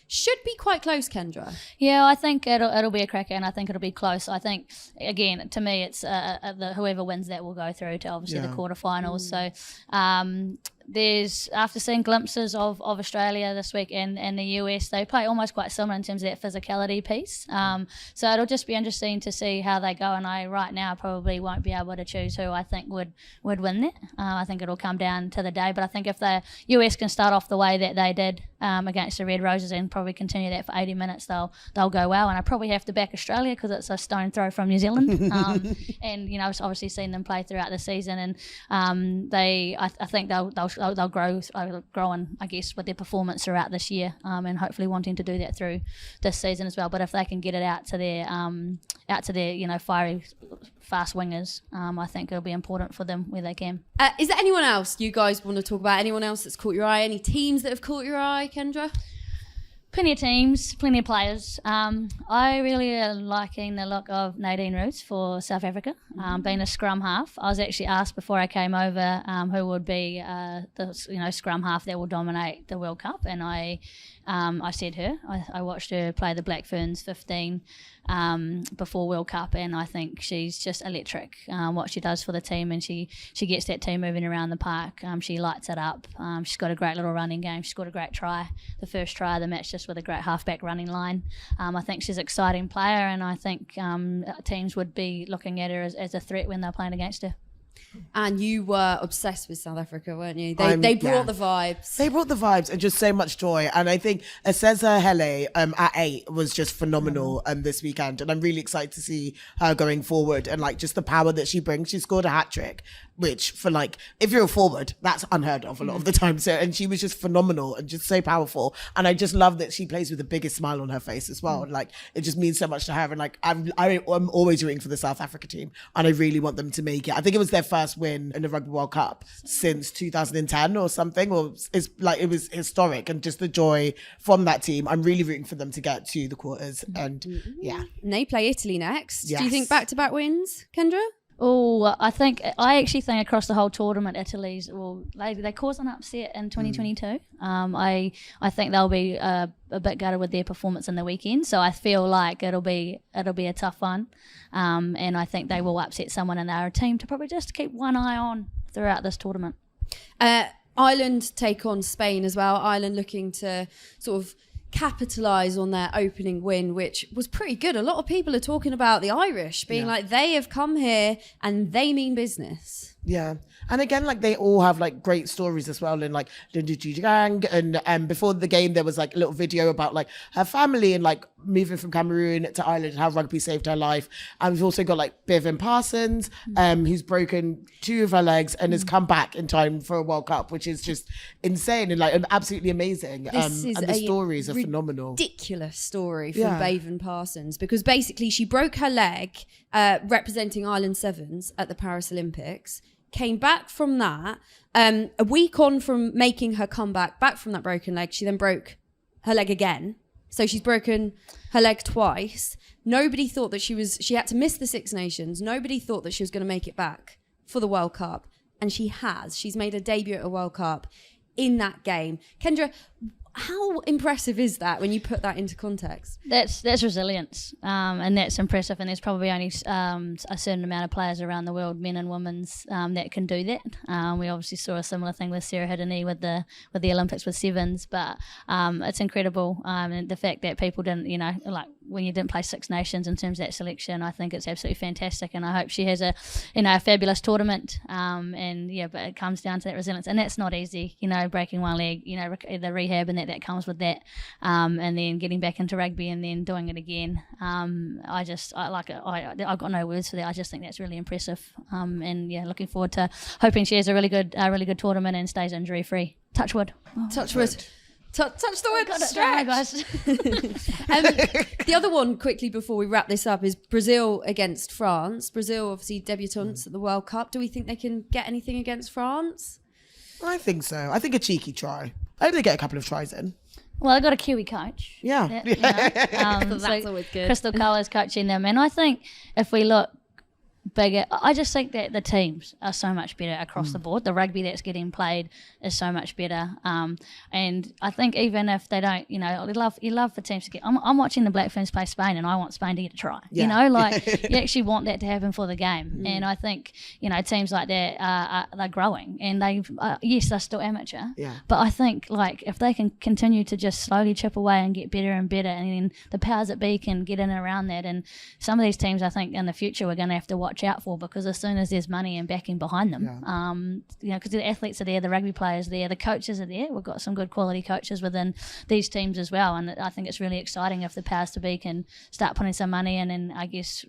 Should be quite close, Kendra. Yeah, I think it'll be a cracker, and I think it'll be close. I think, again, to me, it's whoever wins that will go through to obviously the quarterfinals. So there's, after seeing glimpses of Australia this week and the US, they play almost quite similar in terms of that physicality piece. So it'll just be interesting to see how they go, and I right now probably won't be able to choose who I think would win that. I think it'll come down to the day, but I think if the US can start off the way that they did against the Red Roses and probably continue that for 80 minutes, they'll go well, and I probably have to back Australia because it's a stone throw from New Zealand. And I've obviously seen them play throughout the season, and I think they'll grow on, I guess, with their performance throughout this year, and hopefully wanting to do that through this season as well. But if they can get it out to their fiery, fast wingers, I think it'll be important for them where they can. Is there anyone else you guys want to talk about? Anyone else that's caught your eye? Any teams that have caught your eye, Kendra? Plenty of teams, plenty of players. I really am liking the look of Nadine Roos for South Africa, being a scrum half. I was actually asked before I came over who would be the scrum half that will dominate the World Cup, and I said her. I watched her play the Black Ferns 15 before World Cup, and I think she's just electric, what she does for the team, and she gets that team moving around the park. She lights it up. She's got a great little running game. She's got a great try, the first try of the match, just with a great halfback running line. I think she's an exciting player, and I think teams would be looking at her as a threat when they're playing against her. And you were obsessed with South Africa, weren't you? They brought the vibes. They brought the vibes and just so much joy. And I think Aseza Hele at 8 was just phenomenal this weekend. And I'm really excited to see her going forward and like just the power that she brings. She scored a hat-trick, which for like, if you're a forward, that's unheard of a lot of the time. So, and she was just phenomenal and just so powerful. And I just love that she plays with the biggest smile on her face as well. Like, it just means so much to her. And like, I'm always rooting for the South Africa team, and I really want them to make it. I think it was their first win in the Rugby World Cup since 2010 or something, or it's like, it was historic, and just the joy from that team. I'm really rooting for them to get to the quarters, and yeah. And they play Italy next. Yes. Do you think back-to-back wins, Kendra? Oh, I actually think across the whole tournament, Italy's they caused an upset in 2022. I think they'll be a bit gutted with their performance in the weekend, so I feel like it'll be a tough one, and I think they will upset someone in our team to probably just keep one eye on throughout this tournament. Ireland take on Spain as well. Ireland looking to sort of capitalise on their opening win, which was pretty good. A lot of people are talking about the Irish being like, they have come here and they mean business. Yeah. And again, like, they all have like great stories as well. And like Linda Jiang, and before the game, there was like a little video about like her family and like moving from Cameroon to Ireland and how rugby saved her life. And we've also got like Bevan Parsons, who's broken 2 of her legs and has come back in time for a World Cup, which is just insane and like absolutely amazing. And the stories are phenomenal. Ridiculous story from Bevan Parsons, because basically she broke her leg representing Ireland Sevens at the Paris Olympics. Came back from that, a week on from making her comeback back from that broken leg, she then broke her leg again. So she's broken her leg twice. Nobody thought that she had to miss the Six Nations. Nobody thought that she was going to make it back for the World Cup. And she has. She's made a debut at a World Cup in that game. Kendra, how impressive is that when you put that into context? That's resilience, and that's impressive. And there's probably only a certain amount of players around the world, men and women's, that can do that. We obviously saw a similar thing with Sarah Hiddeney with the Olympics with sevens, but it's incredible. And the fact that people didn't, like when you didn't play Six Nations in terms of that selection, I think it's absolutely fantastic. And I hope she has a fabulous tournament. But it comes down to that resilience, and that's not easy. Breaking one leg, the rehab and that comes with that, and then getting back into rugby and then doing it again. I've got no words for that. I just think that's really impressive. Looking forward to hoping she has a really good tournament and stays injury free. touch wood. Touch wood. Touch the word Got it, stretch. guys. The other one, quickly before we wrap this up, is Brazil against France. Brazil, obviously, debutants at the World Cup. Do we think they can get anything against France? I think so. I think a cheeky try. I hope they get a couple of tries in. Well, I got a Kiwi coach. Yeah. That's always good. Crystal Colour's coaching them, and I think if we look bigger, I just think that the teams are so much better across the board. The rugby that's getting played is so much better, and I think even if they don't, you love for teams to get. I'm watching the Black Ferns play Spain, and I want Spain to get a try. Yeah. You actually want that to happen for the game, and I think teams like that they're growing, and yes, they're still amateur, but I think if they can continue to just slowly chip away and get better and better, and then the powers that be can get in around that, and some of these teams I think in the future we're going to have to watch out for, because as soon as there's money and backing behind them, because the athletes are there, the rugby players are there, the coaches are there. We've got some good quality coaches within these teams as well, and I think it's really exciting if the powers to be can start putting some money in, and I guess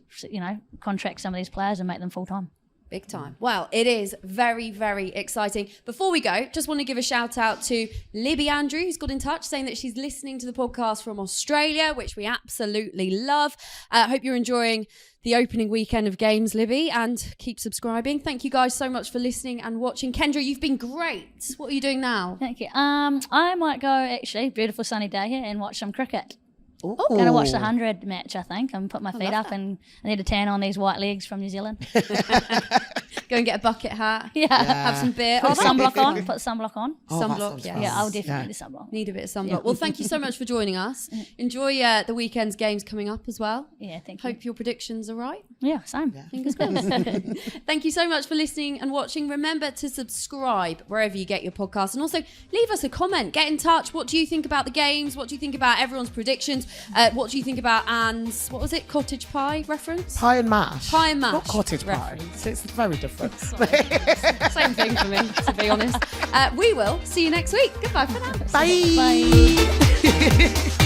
contract some of these players and make them full time. Big time. Well, it is very, very exciting. Before we go, just want to give a shout out to Libby Andrew, who's got in touch saying that she's listening to the podcast from Australia, which we absolutely love. I hope you're enjoying the opening weekend of games, Libby, and keep subscribing. Thank you guys so much for listening and watching. Kendra, you've been great. What are you doing now? Thank you. I might go, actually, beautiful sunny day here, and watch some cricket. Ooh. Going to watch the 100 match, I think, and put my feet up, and I need a tan on these white legs from New Zealand. Go and get a bucket hat. Yeah. Have some beer. Put sunblock on. Put sunblock on. Sunblock, yeah. Yeah, I'll definitely need sunblock. Need a bit of sunblock. Well, thank you so much for joining us. Enjoy the weekend's games coming up as well. Yeah, thank you. Hope your predictions are right. Yeah, same. Fingers crossed. Thank you so much for listening and watching. Remember to subscribe wherever you get your podcast, and also leave us a comment. Get in touch. What do you think about the games? What do you think about everyone's predictions? What do you think about Anne's, what was it, cottage pie reference? Pie and mash. Pie and mash. Not cottage reference. pie. It's very different. Same thing for me, to be honest. We will see you next week. Goodbye for now. Bye. Bye.